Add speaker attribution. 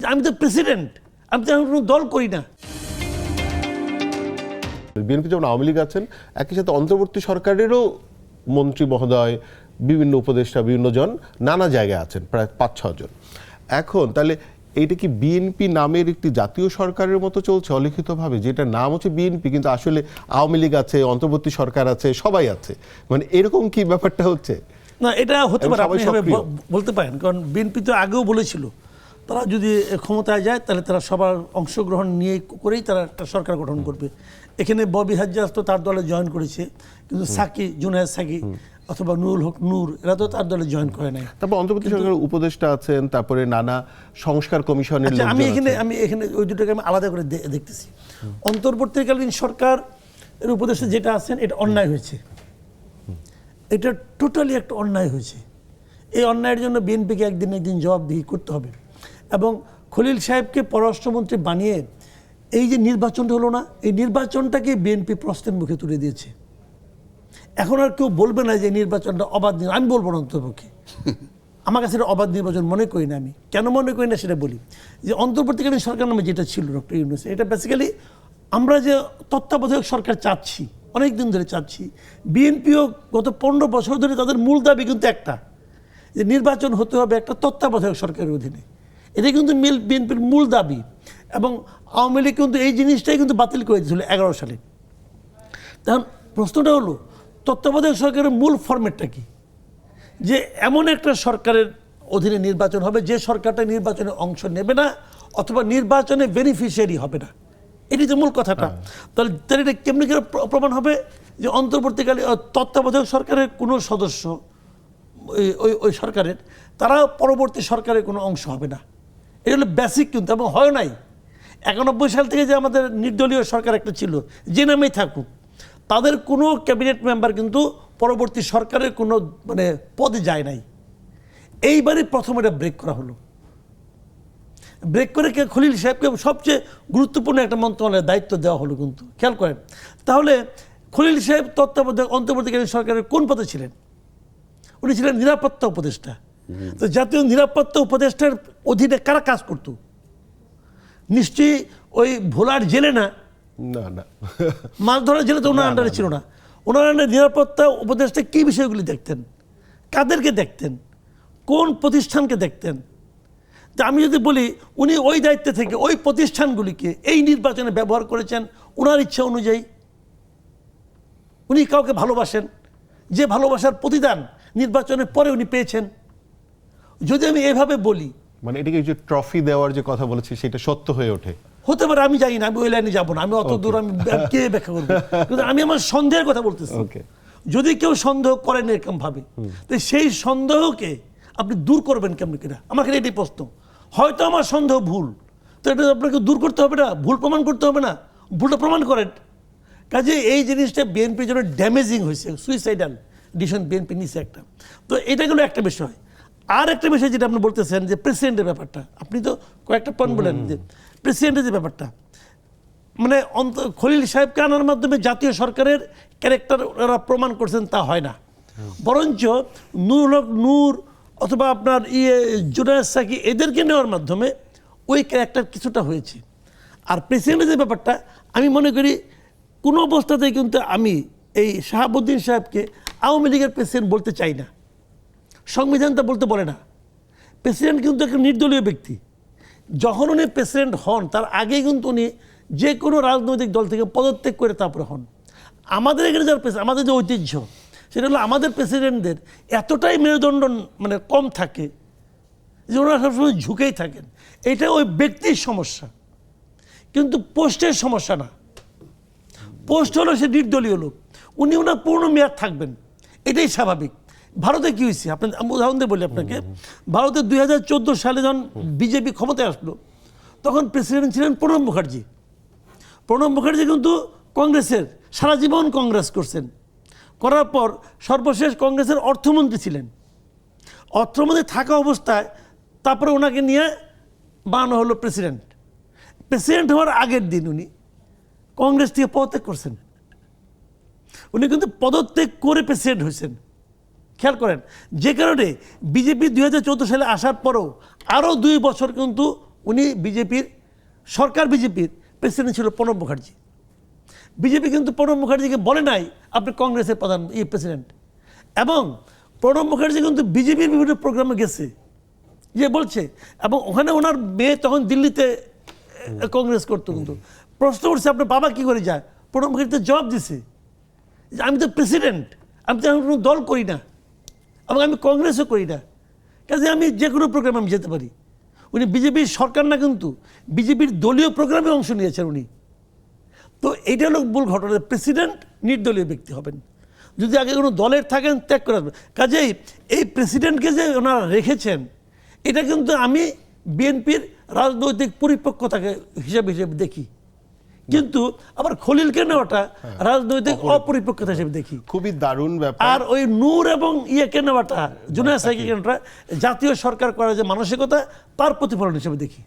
Speaker 1: আমি তো প্রেসিডেন্ট, আমি তো কোনো দল করি না।
Speaker 2: বিএনপি যেমন আওয়ামী লীগ আছেন, একই সাথে অন্তর্বর্তী সরকারেরও মন্ত্রী মহোদয়, বিভিন্ন উপদেষ্টা, বিভিন্ন জন নানা জায়গায় আছেন, প্রায় 5-6 জন। এখন তাহলে এইটা কি বিএনপি নামের একটি জাতীয় সরকারের মতো চলছে অলিখিতভাবে, যেটা নাম হচ্ছে বিএনপি কিন্তু আসলে আওয়ামী লীগ আছে, অন্তর্বর্তী সরকার আছে, সবাই আছে, মানে এরকম কি ব্যাপারটা হচ্ছে?
Speaker 1: না, এটা হতে পারে, আপনি বলতে পারেন, কারণ বিএনপি তো আগেও বলেছিল তারা যদি ক্ষমতায় যায় তাহলে তারা সবার অংশগ্রহণ নিয়ে করেই তারা একটা সরকার গঠন করবে। এখানে ববি হাজ্জাজ তো তার দলে জয়েন করেছে, কিন্তু সাকি, জুনায়েদ সাকি অথবা নুরুল হক নূর, এরা তো তার দলে জয়েন করে নাই।
Speaker 2: তারপর অন্তর্বর্তী সরকারের উপদেষ্টা আছেন, তারপরে নানা সংস্কার কমিশনের।
Speaker 1: আমি এখানে ওই দুটোকে আমি আলাদা করে দেখতেছি। অন্তর্বর্তীকালীন সরকার এর উপদেষ্টা যেটা আছেন, এটা অন্যায় হয়েছে, এটা টোটালি একটা অন্যায় হয়েছে। এই অন্যায়ের জন্য বিএনপিকে একদিন জবাবদিহি করতে হবে। এবং খলিল সাহেবকে পররাষ্ট্রমন্ত্রী বানিয়ে এই যে নির্বাচনটা হলো না, এই নির্বাচনটাকে বিএনপি প্রশ্নের মুখে তুলে দিয়েছে। এখন আর কেউ বলবে না যে নির্বাচনটা অবাধ, আমি বলবো না অন্তর্পক্ষে, আমার কাছে এটা অবাধ নির্বাচন মনে করি না। আমি কেন মনে করি না সেটা বলি। যে অন্তর্বর্তীকালীন সরকার নামে যেটা ছিল ডক্টর ইউনূস, এটা বেসিক্যালি আমরা যে তত্ত্বাবধায়ক সরকার চাচ্ছি, অনেক দিন ধরে চাচ্ছি, বিএনপিও গত 15 বছর ধরে তাদের মূল দাবি কিন্তু একটা, যে নির্বাচন হতে হবে একটা তত্ত্বাবধায়ক সরকারের অধীনে। এটা কিন্তু বিএনপির মূল দাবি। এবং আওয়ামী লীগ কিন্তু এই জিনিসটাই কিন্তু বাতিল করে দিয়েছিল 11 সালে। তখন প্রশ্নটা হলো, তত্ত্বাবধায়ক সরকারের মূল ফরম্যাটটা কি? যে এমন একটা সরকারের অধীনে নির্বাচন হবে যে সরকারটা নির্বাচনে অংশ নেবে না অথবা নির্বাচনে বেনিফিশিয়ারি হবে না। এটি তো মূল কথাটা। তাহলে এটা কেমনি করে প্রমাণ হবে যে অন্তর্বর্তীকালে তত্ত্বাবধায়ক সরকারের কোনো সদস্য ওই সরকারের, তারা পরবর্তী সরকারের কোনো অংশ হবে না? এটা হলো বেসিক কিন্তু, এবং হয় নাই। 91 সাল থেকে যে আমাদের নির্দলীয় সরকার একটা ছিল, যে নামেই থাকুক, তাদের কোনো ক্যাবিনেট মেম্বার কিন্তু পরবর্তী সরকারের কোনো মানে পদে যায় নাই। এইবারই প্রথম এটা ব্রেক করা হলো। ব্রেক করে খলিল সাহেবকে সবচেয়ে গুরুত্বপূর্ণ একটা মন্ত্রণালয়ের দায়িত্ব দেওয়া হলো কিন্তু, খেয়াল করেন। তাহলে খলিল সাহেব তত্ত্বাবধায়ক অন্তর্বর্তীকালীন সরকারের কোন পদে ছিলেন? উনি ছিলেন নিরাপত্তা উপদেষ্টা। তো জাতীয় নিরাপত্তা উপদেষ্টার অধীনে কারা কাজ করত? নিশ্চয়ই ওই ভোলার জেলে না, মাছ ধরার জেলে তো ওনার আন্ডারে ছিল না। ওনার আন্ডারে নিরাপত্তা উপদেষ্টা কী বিষয়গুলি দেখতেন, কাদেরকে দেখতেন, কোন প্রতিষ্ঠানকে দেখতেন? তা আমি যদি বলি, উনি ওই দায়িত্বে থেকে ওই প্রতিষ্ঠানগুলিকে এই নির্বাচনে ব্যবহার করেছেন ওনার ইচ্ছা অনুযায়ী। উনি কাউকে ভালোবাসেন, যে ভালোবাসার প্রতিদান নির্বাচনের পরে উনি পেয়েছেন। যদি আমি এভাবে বলি,
Speaker 2: মানে এটাকে যে ট্রফি দেওয়ার যে কথা বলেছি সেটা সত্য হয়ে ওঠে,
Speaker 1: হতে পারে, আমি জানি না, আমি ওই লাইনে যাবো না, আমি অত দূর আমি কে ব্যাখ্যা করবো। কিন্তু আমি আমার সন্দেহের কথা বলতেছি। যদি কেউ সন্দেহ করেন এরকম ভাবে, তো সেই সন্দেহকে আপনি দূর করবেন কেমন কিনা, আমার কাছে এটাই প্রশ্ন। হয়তো আমার সন্দেহ ভুল, তো এটা আপনাকে দূর করতে হবে না, ভুল প্রমাণ করতে হবে না, ভুলটা প্রমাণ করেন। কাজে এই জিনিসটা বিএনপির জন্য ড্যামেজিং হয়েছে, সুইসাইডাল ডিসিশন বিএনপি নিচ্ছে একটা। তো এটা গেলো একটা বিষয়। আর একটা বিষয় যেটা আপনি বলতেছেন যে প্রেসিডেন্টের ব্যাপারটা, আপনি তো কয়েকটা পয়েন্ট বলেন যে প্রেসিডেন্টের যে ব্যাপারটা, মানে খলিল সাহেবকে আনার মাধ্যমে জাতীয় সরকারের ক্যারেক্টার ওরা প্রমাণ করছেন তা হয় না। বরঞ্চ নুরুল হক নূর অথবা আপনার জুনায়েদ সাকি, এদেরকে নেওয়ার মাধ্যমে ওই ক্যারেক্টার কিছুটা হয়েছে। আর প্রেসিডেন্টের যে ব্যাপারটা, আমি মনে করি কোনো অবস্থাতেই কিন্তু আমি এই শাহাবুদ্দিন সাহেবকে আওয়ামী লীগের প্রেসিডেন্ট বলতে চাই না। সংবিধান তা বলতে বলে না। প্রেসিডেন্ট কিন্তু একটা নির্দলীয় ব্যক্তি। যখন উনি প্রেসিডেন্ট হন তার আগে কিন্তু উনি যে কোনো রাজনৈতিক দল থেকে পদত্যাগ করে তারপরে হন। আমাদের এখানে যার আমাদের যে ঐতিহ্য, সেটা হলো আমাদের প্রেসিডেন্টদের এতটাই মেরুদণ্ড মানে কম থাকে যে ওনারা সবসময় ঝুঁকেই থাকেন। এটা ওই ব্যক্তির সমস্যা, কিন্তু পোস্টের সমস্যা না। পোস্ট হলো সে নির্দলীয় লোক, উনি ওনার পূর্ণ মেয়াদ থাকবেন, এটাই স্বাভাবিক। ভারতে কি হয়েছে আপনার উদাহরণ দিয়ে বলি আপনাকে। ভারতে 2014 সালে যখন বিজেপি ক্ষমতায় আসলো, তখন প্রেসিডেন্ট ছিলেন প্রণব মুখার্জি। প্রণব মুখার্জি কিন্তু কংগ্রেসের, সারা জীবন কংগ্রেস করছেন, করার পর সর্বশেষ কংগ্রেসের অর্থমন্ত্রী ছিলেন। অর্থমন্ত্রী থাকা অবস্থায় তারপরে ওনাকে নিয়ে বানানো হলো প্রেসিডেন্ট। প্রেসিডেন্ট হওয়ার আগের দিন উনি কংগ্রেস থেকে পদত্যাগ করছেন। উনি কিন্তু পদত্যাগ করে প্রেসিডেন্ট হয়েছেন, খেয়াল করেন। যে কারণে বিজেপি 2014 সালে আসার পরও আরও 2 বছর কিন্তু উনি বিজেপির সরকার, বিজেপির প্রেসিডেন্ট ছিল প্রণব মুখার্জি। বিজেপি কিন্তু প্রণব মুখার্জিকে বলে নাই আপনি কংগ্রেসের প্রধান প্রেসিডেন্ট, এবং প্রণব মুখার্জি কিন্তু বিজেপির বিভিন্ন প্রোগ্রামে গেছে, যে বলছে, এবং ওখানে ওনার মেয়ে তখন দিল্লিতে কংগ্রেস করতো। কিন্তু প্রশ্ন উঠছে আপনার বাবা কি করে যায়, প্রণব মুখার্জি তো জবাব দিছে যে আমি তো প্রেসিডেন্ট, আমি তো কোনো দল করি না এবং আমি কংগ্রেসও করি না, কাজে আমি যে কোনো প্রোগ্রামে আমি যেতে পারি। উনি বিজেপির সরকার না, কিন্তু বিজেপির দলীয় প্রোগ্রামে অংশ নিয়েছেন উনি। তো এইটা হলো মূল ঘটনা, প্রেসিডেন্ট নির্দলীয় ব্যক্তি হবেন, যদি আগে কোনো দলের থাকেন ত্যাগ করে আসবেন। কাজেই এই প্রেসিডেন্টকে যে ওনারা রেখেছেন, এটা কিন্তু আমি বিএনপির রাজনৈতিক পরিপক্কতাকে হিসেবে দেখি, কিন্তু আবার খলিলকে নেওয়াটা রাজনৈতিক অপরিপক্কতা হিসেবে দেখি।
Speaker 2: খুবই দারুণ ব্যাপার।
Speaker 1: আর ওই নূর এবং ইয়েকে নেওয়াটা, জুনায়েদ সাকিকে নেওয়াটা জাতীয় সরকার করার যে মানসিকতা, তার প্রতিফলন হিসেবে দেখি।